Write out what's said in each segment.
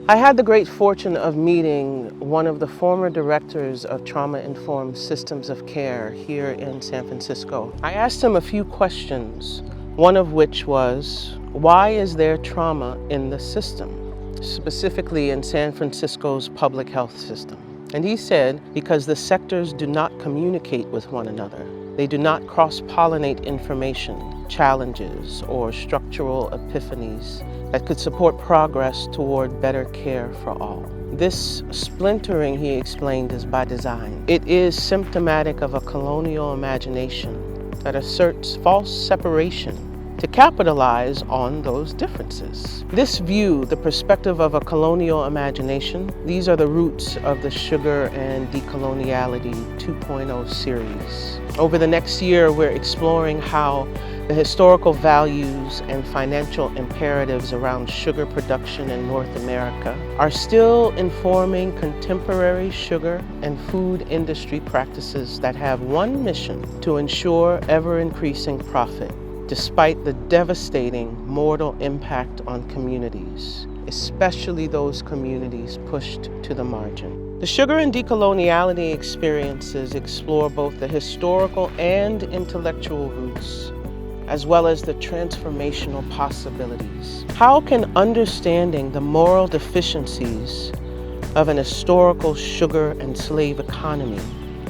I had the great fortune of meeting one of the former directors of trauma-informed systems of care here in San Francisco. I asked him a few questions, one of which was, why is there trauma in the system, specifically in San Francisco's public health system? And he said, because the sectors do not communicate with one another. They do not cross-pollinate information, challenges, or structural epiphanies that could support progress toward better care for all. This splintering, he explained, is by design. It is symptomatic of a colonial imagination that asserts false separation to capitalize on those differences. This view, the perspective of a colonial imagination, these are the roots of the Sugar and Decoloniality 2.0 series. Over the next year, we're exploring how the historical values and financial imperatives around sugar production in North America are still informing contemporary sugar and food industry practices that have one mission: to ensure ever-increasing profit, despite the devastating mortal impact on communities, especially those communities pushed to the margin. The Sugar and Decoloniality experiences explore both the historical and intellectual roots, as well as the transformational possibilities. How can understanding the moral deficiencies of an historical sugar and slave economy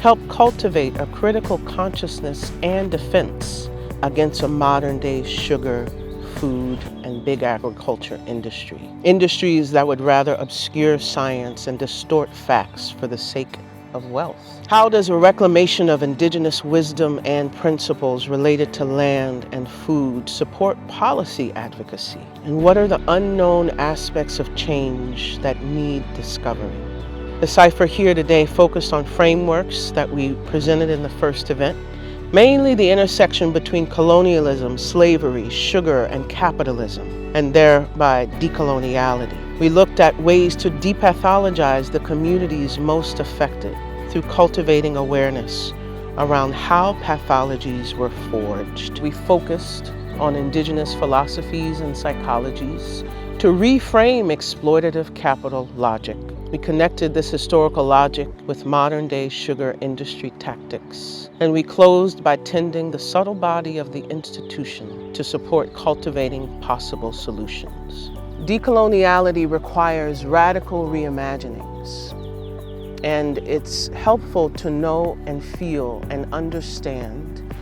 help cultivate a critical consciousness and defense against a modern-day sugar, food, and big agriculture industry? Industries that would rather obscure science and distort facts for the sake of wealth. How does a reclamation of indigenous wisdom and principles related to land and food support policy advocacy? And what are the unknown aspects of change that need discovery? The cipher here today focused on frameworks that we presented in the first event, mainly the intersection between colonialism, slavery, sugar, and capitalism, and thereby decoloniality. We looked at ways to depathologize the communities most affected through cultivating awareness around how pathologies were forged. We focused on indigenous philosophies and psychologies to reframe exploitative capital logic. We connected this historical logic with modern-day sugar industry tactics. And we closed by tending the subtle body of the institution to support cultivating possible solutions. Decoloniality requires radical reimaginings, and it's helpful to know and feel and understand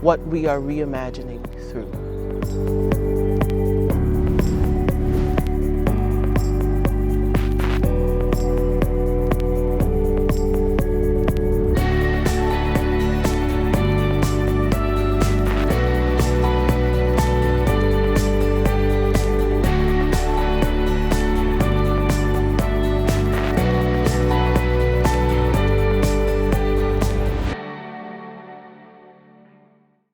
what we are reimagining through.